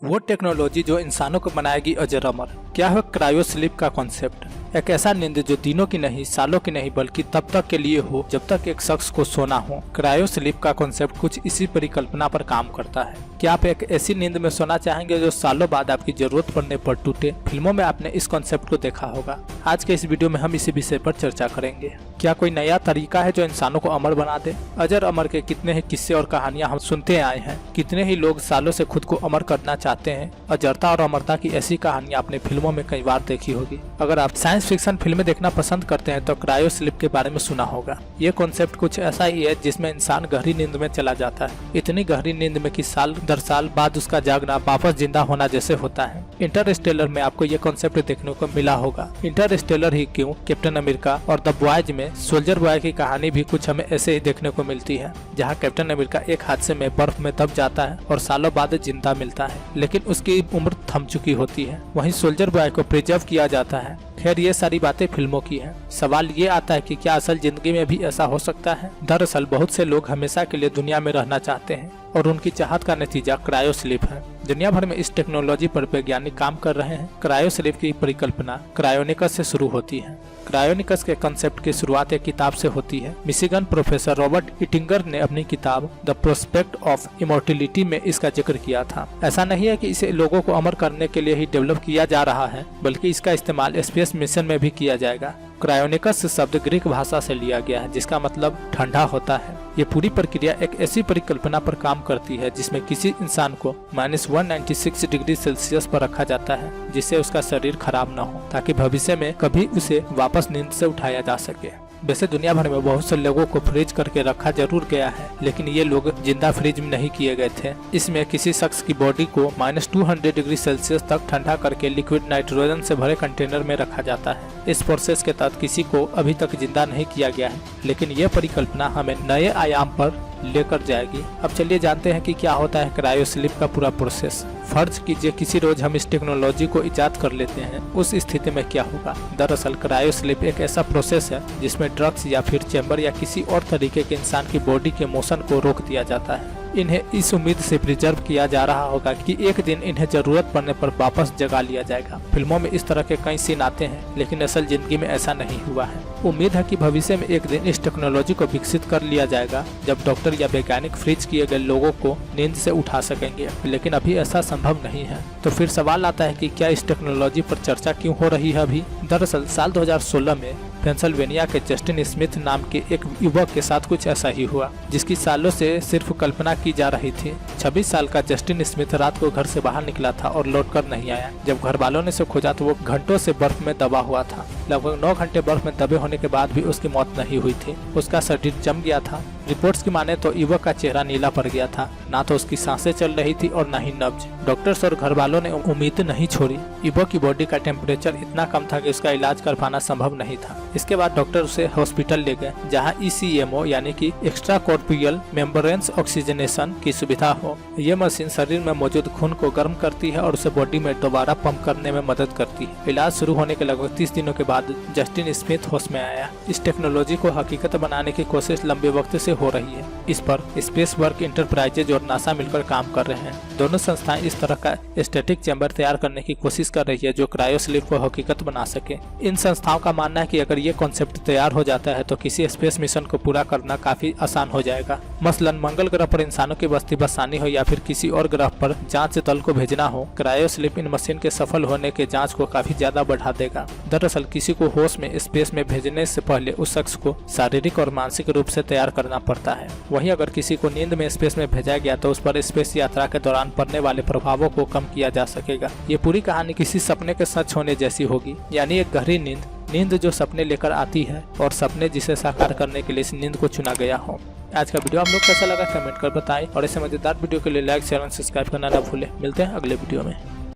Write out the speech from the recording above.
वो टेक्नोलॉजी जो इंसानों को बनाएगी अजर अमर। क्या है क्रायो स्लीप का कॉन्सेप्ट? एक ऐसा नींद जो दिनों की नहीं, सालों की नहीं, बल्कि तब तक के लिए हो जब तक एक शख्स को सोना हो। क्रायो स्लीप का कॉन्सेप्ट कुछ इसी परिकल्पना पर काम करता है। क्या आप एक ऐसी नींद में सोना चाहेंगे जो सालों बाद आपकी जरूरत पड़ने पर टूटे? फिल्मों में आपने इस कॉन्सेप्ट को देखा होगा। आज के इस वीडियो में हम इसी विषय पर चर्चा करेंगे। क्या कोई नया तरीका है जो इंसानों को अमर बना दे? अजर अमर के कितने ही किस्से और कहानियां हम सुनते आए हैं। कितने ही लोग सालों से खुद को अमर करना चाहते हैं। अजरता और अमरता की ऐसी कहानियां आपने फिल्मों में कई बार देखी होगी। अगर आप साइंस फिक्शन फिल्में देखना पसंद करते हैं तो क्रायो स्लीप के बारे में सुना होगा। ये कॉन्सेप्ट कुछ ऐसा ही है जिसमें इंसान गहरी नींद में चला जाता है। इतनी गहरी नींद में कि साल दर साल बाद उसका जागना वापस जिंदा होना जैसे होता है। इंटरस्टेलर में आपको ये कॉन्सेप्ट देखने को मिला होगा। इंटरस्टेलर ही क्यों, कैप्टन अमेरिका और द बॉयज में सोल्जर बॉय की कहानी भी कुछ हमें ऐसे ही देखने को मिलती है, जहाँ कैप्टन अमेरिका एक हादसे में बर्फ में दब जाता है और सालों बाद जिंदा मिलता है, लेकिन उसकी उम्र थम चुकी होती है। वहीं सोल्जर बॉय को प्रिजर्व किया जाता है। खैर, ये सारी बातें फिल्मों की हैं। सवाल ये आता है कि क्या असल जिंदगी में भी ऐसा हो सकता है? दरअसल बहुत से लोग हमेशा के लिए दुनिया में रहना चाहते हैं और उनकी चाहत का नतीजा क्रायो स्लीप है। दुनिया भर में इस टेक्नोलॉजी पर वैज्ञानिक काम कर रहे हैं। क्रायो स्लीप की परिकल्पना क्रायोनिकस से शुरू होती है। क्रायोनिकस के कंसेप्ट की शुरुआत एक किताब से होती है। मिशिगन प्रोफेसर रॉबर्ट इटिंगर ने अपनी किताब द प्रोस्पेक्ट ऑफ इमोर्टिलिटी में इसका जिक्र किया था। ऐसा नहीं है कि इसे लोगों को अमर करने के लिए ही डेवलप किया जा रहा है, बल्कि इसका इस्तेमाल स्पेस मिशन में भी किया जाएगा। क्रायोनिकस शब्द ग्रीक भाषा से लिया गया है, जिसका मतलब ठंडा होता है। ये पूरी प्रक्रिया एक ऐसी परिकल्पना पर काम करती है जिसमें किसी इंसान को -196 डिग्री सेल्सियस पर रखा जाता है, जिससे उसका शरीर खराब न हो, ताकि भविष्य में कभी उसे वापस नींद से उठाया जा सके। वैसे दुनिया भर में बहुत से लोगों को फ्रीज करके रखा जरूर गया है, लेकिन ये लोग जिंदा फ्रीज में नहीं किए गए थे। इसमें किसी शख्स की बॉडी को -200 डिग्री सेल्सियस तक ठंडा करके लिक्विड नाइट्रोजन से भरे कंटेनर में रखा जाता है। इस प्रोसेस के तहत किसी को अभी तक जिंदा नहीं किया गया है, लेकिन यह परिकल्पना हमें नए आयाम पर लेकर जाएगी। अब चलिए जानते हैं कि क्या होता है क्रायो स्लीप का पूरा प्रोसेस। फर्ज कीजिए किसी रोज हम इस टेक्नोलॉजी को इजाद कर लेते हैं, उस स्थिति में क्या होगा? दरअसल क्रायो स्लीप एक ऐसा प्रोसेस है जिसमें ड्रग्स या फिर चैम्बर या किसी और तरीके के इंसान की बॉडी के मोशन को रोक दिया जाता है। इन्हें इस उम्मीद से प्रिजर्व किया जा रहा होगा कि एक दिन इन्हें जरूरत पड़ने पर वापस जगा लिया जाएगा। फिल्मों में इस तरह के कई सीन आते हैं, लेकिन असल जिंदगी में ऐसा नहीं हुआ है। उम्मीद है कि भविष्य में एक दिन इस टेक्नोलॉजी को विकसित कर लिया जाएगा, जब डॉक्टर या वैज्ञानिक फ्रीज किए गए लोगों को नींद से उठा सकेंगे, लेकिन अभी ऐसा संभव नहीं है। तो फिर सवाल आता है कि क्या इस टेक्नोलॉजी पर चर्चा क्यों हो रही है अभी? दरअसल साल 2016 में पेंसिल्वेनिया के जस्टिन स्मिथ नाम के एक युवक के साथ कुछ ऐसा ही हुआ, जिसकी सालों से सिर्फ कल्पना की जा रही थी। 26 साल का जस्टिन स्मिथ रात को घर से बाहर निकला था और लौटकर नहीं आया। जब घर वालों ने उसे खोजा तो वो घंटों से बर्फ में दबा हुआ था। लगभग 9 घंटे बर्फ में दबे होने के बाद भी उसकी मौत नहीं हुई थी। उसका शरीर जम गया था। रिपोर्ट्स की माने तो युवक का चेहरा नीला पड़ गया था। ना तो उसकी सांसें चल रही थी और न ही नब्ज। डॉक्टर्स और घर वालों ने उम्मीद नहीं छोड़ी। युवक की बॉडी का टेम्परेचर इतना कम था कि उसका इलाज कर पाना संभव नहीं था। इसके बाद डॉक्टर उसे हॉस्पिटल ले गए, जहां ECMO यानी कि एक्स्ट्रा कॉर्पोरियल मेम्ब्रेन्स ऑक्सीजनेशन की सुविधा हो। ये मशीन शरीर में मौजूद खून को गर्म करती है और उसे बॉडी में दोबारा पंप करने में मदद करती है। इलाज शुरू होने के लगभग 30 दिनों के बाद जस्टिन स्मिथ होश में आया। इस टेक्नोलॉजी को हकीकत बनाने की कोशिश लंबे वक्त से हो रही है। इस पर स्पेस वर्क इंटरप्राइजेज और नासा मिलकर काम कर रहे हैं। दोनों संस्थाएं इस तरह का स्टैटिक चैम्बर तैयार करने की कोशिश कर रही है जो क्रायो स्लीप को हकीकत बना सके। इन संस्थाओं का मानना है कि अगर ये कॉन्सेप्ट तैयार हो जाता है तो किसी स्पेस मिशन को पूरा करना काफी आसान हो जाएगा। मसलन मंगल ग्रह पर इंसानों की बस्ती बसानी हो या फिर किसी और ग्रह पर जांच दल को भेजना हो, क्रायो स्लीप इन मशीन के सफल होने के जांच को काफी ज्यादा बढ़ा देगा। दरअसल किसी को होश में स्पेस में भेजने से पहले उस शख्स को शारीरिक और मानसिक रूप से तैयार करना पड़ता है। वहीं अगर किसी को नींद में स्पेस में भेजा गया तो उस पर स्पेस यात्रा के दौरान पड़ने वाले प्रभावों को कम किया जा सकेगा। ये पूरी कहानी किसी सपने के सच होने जैसी होगी, यानी एक गहरी नींद जो सपने लेकर आती है और सपने जिसे साकार करने के लिए इस नींद को चुना गया हो। आज का वीडियो आप लोग कैसा लगा कमेंट कर बताएं और ऐसे मजेदार वीडियो के लिए लाइक शेयर और सब्सक्राइब करना ना भूलें। मिलते हैं अगले वीडियो में।